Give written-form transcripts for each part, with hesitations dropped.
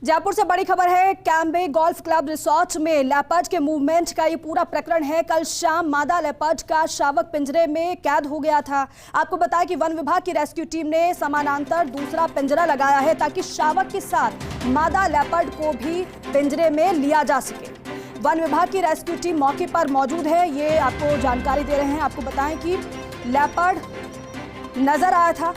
जयपुर से बड़ी खबर है। कैम्बे गोल्फ क्लब रिसोर्ट में लेपर्ड के मूवमेंट का ये पूरा प्रकरण है। कल शाम मादा लेपर्ड का शावक पिंजरे में कैद हो गया था। आपको बताया कि वन विभाग की रेस्क्यू टीम ने समानांतर दूसरा पिंजरा लगाया है ताकि शावक के साथ मादा लेपर्ड को भी पिंजरे में लिया जा सके। वन विभाग की रेस्क्यू टीम मौके पर मौजूद है, ये आपको जानकारी दे रहे हैं। आपको बताएं कि लेपर्ड नजर आया था,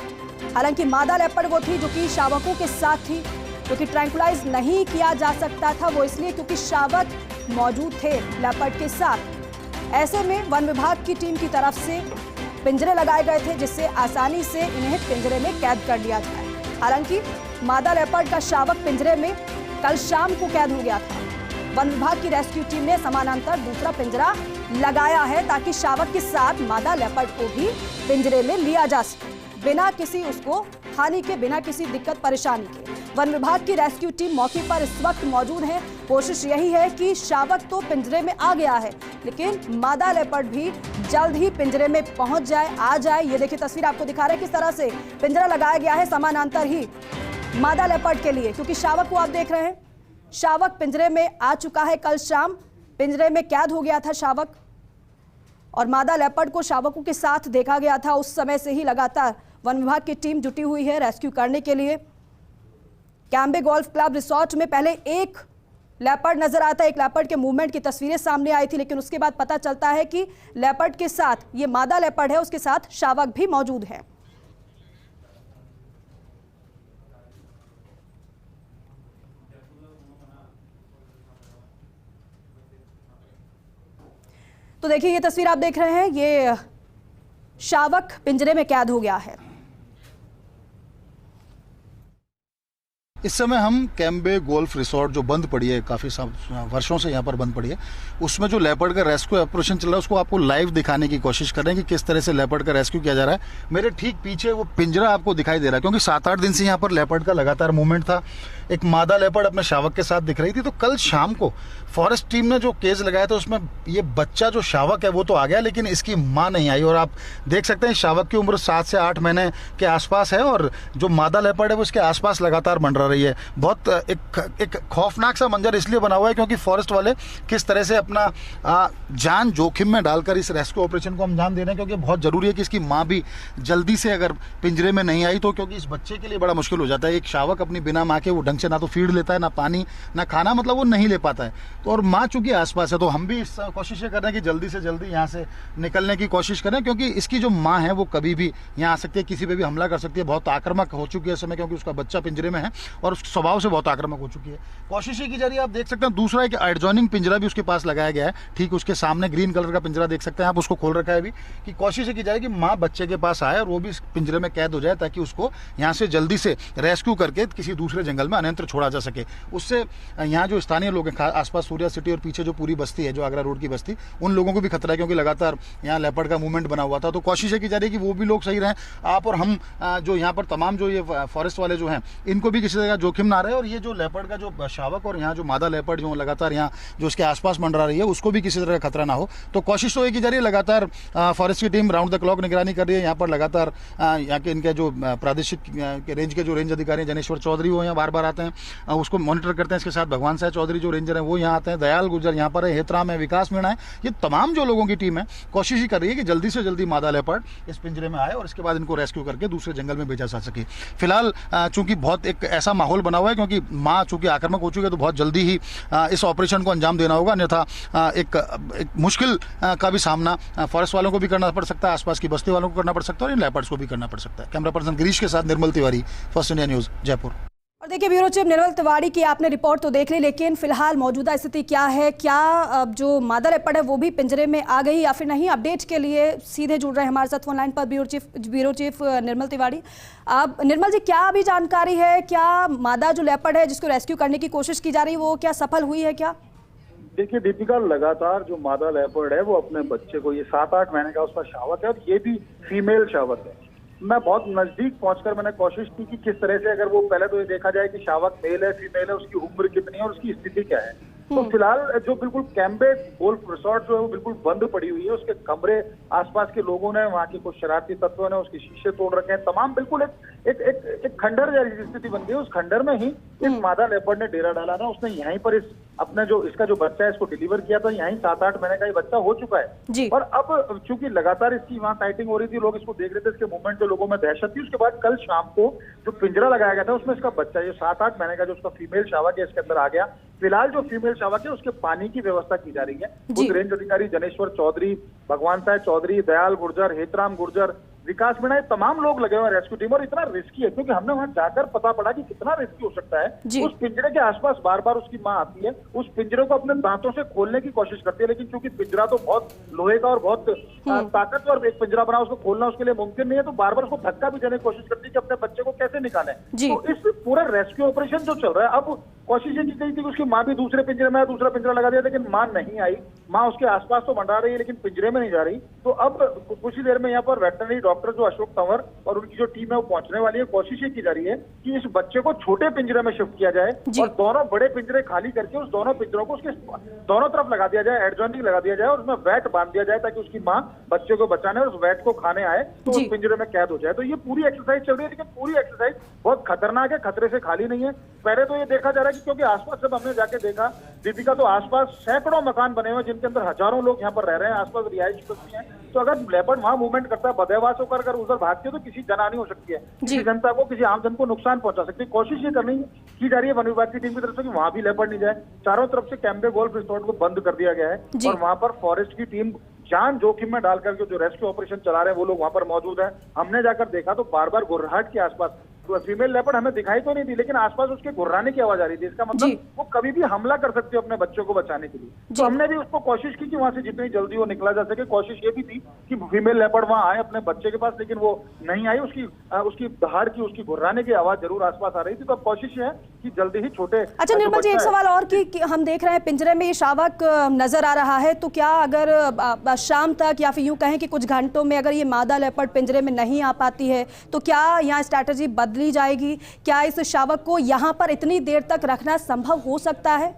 हालांकि मादा लेपर्ड वो थी जो कि शावकों के साथ थी, क्योंकि ट्रैंकुलाइज नहीं किया जा सकता था वो इसलिए क्योंकि शावक मौजूद थे लेपर्ड के साथ। ऐसे में वन विभाग की टीम की तरफ से पिंजरे लगाए गए थे जिससे आसानी से इन्हें पिंजरे में कैद कर लिया जाए। हालांकि मादा लेपर्ड का शावक पिंजरे में कल शाम को कैद हो गया था। वन विभाग की रेस्क्यू टीम ने समानांतर दूसरा पिंजरा लगाया है ताकि शावक के साथ मादा लेपर्ड को भी पिंजरे में लिया जा सके, बिना किसी उसको हानि के, बिना किसी दिक्कत परेशानी के। वन विभाग की रेस्क्यू टीम मौके पर इस वक्त मौजूद है। कोशिश यही है कि शावक तो पिंजरे में आ गया है, लेकिन मादा लेपर्ड भी जल्द ही पिंजरे में पहुंच जाए, आ जाए। ये देखिए तस्वीर आपको दिखा रहे हैं किस तरह से पिंजरा लगाया गया है समानांतर ही मादा लेपर्ड के लिए, क्योंकि शावक को आप देख रहे हैं, शावक पिंजरे में आ चुका है। कल शाम पिंजरे में कैद हो गया था शावक और मादा लेपर्ड को शावकों के साथ देखा गया था। उस समय से ही लगातार वन विभाग की टीम जुटी हुई है रेस्क्यू करने के लिए। कैम्बे गोल्फ क्लब रिसोर्ट में पहले एक लेपर्ड नजर आता है, एक लेपर्ड के मूवमेंट की तस्वीरें सामने आई थी, लेकिन उसके बाद पता चलता है कि लेपर्ड के साथ ये मादा लेपर्ड है, उसके साथ शावक भी मौजूद है। तो देखिए ये तस्वीर आप देख रहे हैं, ये शावक पिंजरे में कैद हो गया है। इस समय हम कैम्बे गोल्फ रिसोर्ट जो बंद पड़ी है, काफ़ी वर्षों से यहाँ पर बंद पड़ी है, उसमें जो लेपर्ड का रेस्क्यू ऑपरेशन चल रहा है उसको आपको लाइव दिखाने की कोशिश कर रहे हैं कि किस तरह से लेपर्ड का रेस्क्यू किया जा रहा है। मेरे ठीक पीछे वो पिंजरा आपको दिखाई दे रहा है, क्योंकि 7-8 दिन से यहाँ पर लेपर्ड का लगातार मूवमेंट था। एक मादा लेपर्ड अपने शावक के साथ दिख रही थी। तो कल शाम को फॉरेस्ट टीम ने जो केस लगाया था उसमें ये बच्चा जो शावक है वो तो आ गया, लेकिन इसकी माँ नहीं आई। और आप देख सकते हैं शावक की उम्र 7 से 8 महीने के आसपास है और जो मादा लेपर्ड है वो इसके आसपास लगातार मंडरा रही है। बहुत एक खौफनाक सा मंजर इसलिए बना हुआ है क्योंकि फॉरेस्ट वाले किस तरह से अपना जान जोखिम में डालकर इस रेस्क्यू ऑपरेशन को अंजाम दे रहे हैं, क्योंकि बहुत जरूरी है कि इसकी माँ भी जल्दी से अगर पिंजरे में नहीं आई तो, क्योंकि इस बच्चे के लिए बड़ा मुश्किल हो जाता है। एक शावक अपनी बिना माँ के वो ढंग से ना तो फीड लेता है, ना पानी, ना खाना, मतलब वो नहीं ले पाता है। तो और माँ चूंकि आसपास है तो हम भी इस कोशिश कर रहे हैं कि जल्दी से जल्दी यहाँ से निकलने की कोशिश करें, क्योंकि इसकी जो माँ है वो कभी भी यहाँ आ सकती है, किसी पे भी हमला कर सकती है। बहुत आक्रामक हो चुकी है इस समय, क्योंकि उसका बच्चा पिंजरे में है और उसके स्वभाव से बहुत आक्रामक हो चुकी है। कोशिश की जा रही है, आप देख सकते हैं दूसरा एक एडजॉइनिंग पिंजरा भी उसके पास लगाया गया है, ठीक उसके सामने ग्रीन कलर का पिंजरा देख सकते हैं आप, उसको खोल रखा है अभी, कि कोशिश की जाए कि माँ बच्चे के पास आए और वो भी इस पिंजरे में कैद हो जाए ताकि उसको यहाँ से जल्दी से रेस्क्यू करके किसी दूसरे जंगल में अन्यत्र छोड़ा जा सके। उससे यहाँ जो स्थानीय लोग हैं आसपास सूर्या सिटी और पीछे जो पूरी बस्ती है, जो आगरा रोड की बस्ती, उन लोगों को भी खतरा है, क्योंकि लगातार यहाँ लेपर्ड का मूवमेंट बना हुआ था। तो कोशिश की जा रही है कि वो भी लोग सही रहें, आप और हम जो यहाँ पर तमाम जो ये फॉरेस्ट वाले जो हैं इनको भी किसी तरह का जोखिम ना रहे, और ये जो लेपर्ड का जो शावक और यहाँ जो मादा लेपर्ड जो लगातार यहाँ जो उसके आसपास मंडरा रही है उसको भी किसी तरह का खतरा ना हो। तो कोशिश तो ये की जा रही है, लगातार फॉरेस्ट की टीम राउंड द क्लॉक निगरानी कर रही है। यहाँ पर लगातार यहाँ के इनके जो प्रादेशिक रेंज के जो रेंज अधिकारी जनेश्वर चौधरी वो यहाँ बार बार आते हैं, उसको मॉनिटर करते हैं। इसके साथ भगवान साह चौधरी जो रेंजर हैं वो यहाँ आते हैं, दयाल गुर्जर यहाँ पर है, हेतराम है, विकास मीणा है, ये तमाम जो लोगों की टीम है कोशिश ही कर रही है कि जल्दी से जल्दी मादा लेपर्ड इस पिंजरे में आए और इसके बाद इनको रेस्क्यू करके दूसरे जंगल में भेजा जा सके। फिलहाल चूंकि बहुत एक ऐसा माहौल बना हुआ है, क्योंकि माँ चूंकि आक्रामक हो चुकी है तो बहुत जल्दी ही इस ऑपरेशन को अंजाम देना होगा, अन्यथा एक मुश्किल का भी सामना फॉरेस्ट वालों को भी करना पड़ सकता है, आसपास की बस्ती वालों को करना पड़ सकता है और इन लेपर्ड्स को भी करना पड़ सकता है। कैमरा पर्सन गिरीश के साथ Nirmal Tiwari, first India news, Jaipur. और देखिए ब्यूरो चीफ निर्मल तिवारी की आपने रिपोर्ट तो देख ली, लेकिन फिलहाल मौजूदा स्थिति क्या है? क्या जो मादा लेपर्ड है वो भी पिंजरे में आ गई या फिर नहीं? अपडेट के लिए सीधे जुड़ रहे हैं हमारे साथ फोन लाइन पर ब्यूरो चीफ निर्मल तिवारी। अब निर्मल जी, क्या अभी जानकारी है? क्या मादा जो लेपर्ड है जिसको रेस्क्यू करने की कोशिश की जा रही है वो क्या सफल हुई है क्या? देखिए दीपिका, लगातार जो मादा लेपर्ड है वो अपने बच्चे को, ये 7-8 महीने का उसका शावक है और ये भी फीमेल शावक है। मैं बहुत नजदीक पहुंचकर मैंने कोशिश की कि किस तरह से, अगर वो पहले तो ये देखा जाए कि शावक मेल है फीमेल है, उसकी उम्र कितनी है और उसकी स्थिति क्या है। तो फिलहाल जो बिल्कुल कैम्बे गोल्फ रिसोर्ट जो है वो बिल्कुल बंद पड़ी हुई है। उसके कमरे आसपास के लोगों ने, वहाँ के कुछ शरारती तत्वों ने उसके शीशे तोड़ रखे हैं। तमाम बिल्कुल एक खंडर जैसी स्थिति बन गई। उस खंडर में ही इस मादा लेपर्ड ने डेरा डाला था। उसने यहीं पर इसका जो बच्चा है इसको डिलीवर किया था। यहीं 7-8 महीने का ये बच्चा हो चुका है। और अब चूंकि लगातार इसकी वहाँ साइटिंग हो रही थी, लोग इसको देख रहे थे, इसके मूवमेंट से लोगों में दहशत थी। उसके बाद कल शाम को जो पिंजरा लगाया गया था उसमें इसका बच्चा, ये 7-8 महीने का जो उसका फीमेल शावक है, इसके अंदर आ गया। फिलहाल जो फीमेल शावक है उसके पानी की व्यवस्था की जा रही है। खुद रेंज अधिकारी जनेश्वर चौधरी, भगवान साहब चौधरी, दयाल गुर्जर, हेतराम गुर्जर, विकास मीणा, ये तमाम लोग लगे हुए हैं रेस्क्यू टीम। और इतना रिस्की है क्योंकि हमने वहां जाकर पता पड़ा कि कितना रिस्की हो सकता है। उस पिंजरे के आसपास बार बार उसकी मां आती है, उस पिंजरे को अपने दांतों से खोलने की कोशिश करती है, लेकिन चूंकि पिंजरा तो बहुत लोहे का और बहुत ताकतवर एक पिंजरा बना, उसको खोलना उसके लिए मुमकिन नहीं है। तो बार बार उसको धक्का भी देने की कोशिश करती है कि अपने बच्चे को कैसे निकालें। तो इस पूरा रेस्क्यू ऑपरेशन जो चल रहा है, अब कोशिश ये की गई थी कि उसकी मां भी दूसरे पिंजरे में दूसरा पिंजरा लगा दिया, लेकिन मां नहीं आई। मां उसके आसपास तो मंडरा रही है लेकिन पिंजरे में नहीं जा रही। तो अब कुछ ही देर में यहाँ पर वेटरनरी डॉक्टर जो अशोक तंवर और उनकी जो टीम है वो पहुंचने वाली है। कोशिश ये की जा रही है कि इस बच्चे को छोटे पिंजरे में शिफ्ट किया जाए और दोनों बड़े पिंजरे खाली करके उस दोनों पिंजरों को उसके दोनों तरफ लगा दिया जाए, एडजॉइनिंग लगा दिया जाए और उसमें वैट बांध दिया जाए ताकि उसकी मां बच्चे को बचाने और उस वैट को खाने आए तो उस पिंजरे में कैद हो जाए। तो ये पूरी एक्सरसाइज चल रही है, लेकिन पूरी एक्सरसाइज बहुत खतरनाक है, खतरे से खाली नहीं है। पहले तो ये देखा जा रहा है कि क्योंकि आसपास जब हमने जाके देखा दीपिका, तो आसपास सैकड़ों मकान बने हुए जिनके अंदर हजारों लोग यहाँ पर रह रहे हैं, आसपास रिहायश बस्ती है। तो अगर लेपर्ड वहां मूवमेंट करता है, बदहवास होकर अगर उधर भागती है तो किसी जनहानि हो सकती है, किसी जनता को, किसी आम जन को नुकसान पहुंचा सकती है। कोशिश ये करनी की जा रही है वन विभाग की टीम की तरफ से कि वहां भी लेपर्ड नहीं जाए। चारों तरफ से कैम्बे गोल्फ रिसोर्ट को बंद कर दिया गया है और वहां पर फॉरेस्ट की टीम जान जोखिम में डालकर के जो रेस्क्यू ऑपरेशन चला रहे हैं वो लोग वहां पर मौजूद है। हमने जाकर देखा तो बार बार गुर्राहट के आसपास फीमेल लेपर्ड हमें दिखाई तो नहीं थी, लेकिन आसपास उसके गुर्राने की आवाज आ रही थी। इसका मतलब वो कभी भी हमला कर सकती है अपने बच्चों को बचाने के लिए। तो हमने भी उसको कोशिश की कि वहां से जितनी जल्दी वो निकला जा सके। कोशिश ये भी थी कि फीमेल लेपर्ड वहां आए अपने बच्चे के पास, लेकिन वो नहीं आई। उसकी दहाड़ की, उसकी गुर्राने की आवाज जरूर आसपास आ रही थी। तो अब कोशिश है कि जल्दी ही छोटे। अच्छा निर्मल जी, एक सवाल और कि हम देख रहे हैं पिंजरे में ये शावक नजर आ रहा है, तो क्या अगर शाम तक या फिर यूं कहें कि कुछ घंटों में अगर ये मादा लेपर्ड पिंजरे में नहीं आ पाती है तो क्या यहाँ स्ट्रैटेजी बदली जाएगी? क्या इस शावक को यहाँ पर इतनी देर तक रखना संभव हो सकता है?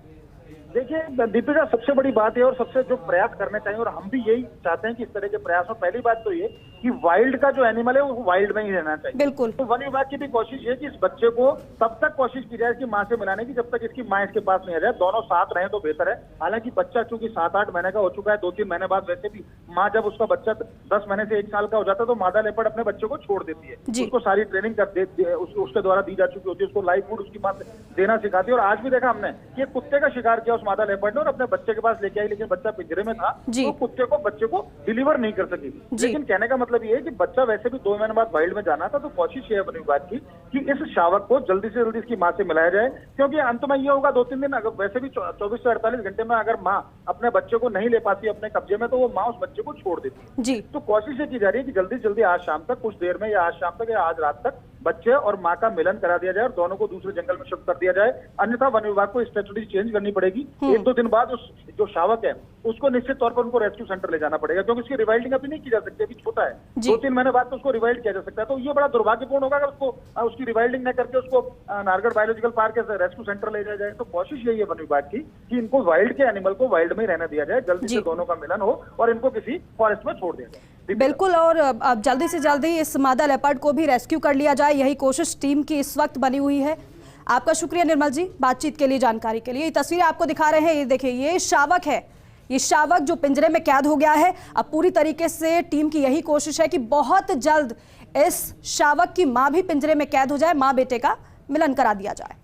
देखिए दीपिका, सबसे बड़ी बात है और सबसे जो प्रयास करने चाहिए, और हम भी यही चाहते हैं कि इस तरह के प्रयास हो। पहली बात तो ये कि वाइल्ड का जो एनिमल है वो वाइल्ड में ही रहना चाहिए। बिल्कुल। तो वन विभाग की भी कोशिश है कि इस बच्चे को तब तक कोशिश की जाए इसकी मां से मिलाने की जब तक इसकी मां इसके पास नहीं आ जाए। दोनों साथ रहे तो बेहतर है। हालांकि बच्चा चूंकि 7-8 महीने का हो चुका है, 2-3 महीने बाद वैसे भी माँ जब उसका बच्चा 10 महीने से 1 साल का हो जाता है तो मादा लेपर्ड अपने बच्चे को छोड़ देती है। उसको सारी ट्रेनिंग उसके द्वारा दी जा चुकी होती है। उसको लाइव फूड उसकी मां देना सिखाती है। और आज भी देखा हमने कि कुत्ते का शिकार किया उस मादा लेपर्ड ने और बच्चे के पास लेके आई, लेकिन बच्चा पिंजरे में था तो कुत्ते को बच्चे को डिलीवर नहीं कर सकी। लेकिन कहने का मतलब ये है कि बच्चा वैसे भी 2 महीने बाद वाइल्ड में जाना था। तो कोशिश ये है वन विभाग की कि इस शावक को जल्दी से जल्दी इसकी मां से मिलाया जाए, क्योंकि अंत में ये होगा 2-3 दिन, अगर वैसे भी 24 से 48 घंटे में अगर मां अपने बच्चे को नहीं ले पाती अपने कब्जे में तो वो मां उस बच्चे को छोड़ देती है। तो कोशिश ये की जा रही है कि जल्दी से जल्दी आज शाम तक, कुछ देर में, या आज शाम तक या आज रात तक बच्चे और मां का मिलन करा दिया जाए और दोनों को दूसरे जंगल में शिफ्ट कर दिया जाए। अन्यथा वन विभाग को स्ट्रेटजी चेंज करनी पड़ेगी। 1-2 दिन बाद उस जो शावक है उसको निश्चित तौर पर उनको रेस्क्यू सेंटर ले जाना पड़ेगा, क्योंकि उसकी रिवाइल्डिंग अभी नहीं की जा सकती, अभी छोटा है। 2-3 महीने बाद तो उसको रिवाइल्ड किया जा सकता है। तो ये बड़ा दुर्भाग्यपूर्ण होगा अगर उसकी रिवाइल्डिंग न करके उसको नारगढ़ बायोलॉजिकल पार्क के रेस्क्यू सेंटर ले जाया जाए। तो कोशिश यही है वन विभाग की कि इनको वाइल्ड के एनिमल को वाइल्ड में ही रहने दिया जाए, जल्दी से दोनों का मिलन हो और इनको किसी फॉरेस्ट में छोड़ दिया जाए। बिल्कुल, और अब जल्दी से जल्दी इस मादा लेपर्ड को भी रेस्क्यू कर लिया जाए, यही कोशिश टीम की इस वक्त बनी हुई है। आपका शुक्रिया निर्मल जी, बातचीत के लिए, जानकारी के लिए। ये तस्वीरें आपको दिखा रहे हैं, ये देखिए, ये शावक है, ये शावक जो पिंजरे में कैद हो गया है। अब पूरी तरीके से टीम की यही कोशिश है कि बहुत जल्द इस शावक की मां भी पिंजरे में कैद हो जाए, मां बेटे का मिलन करा दिया जाए।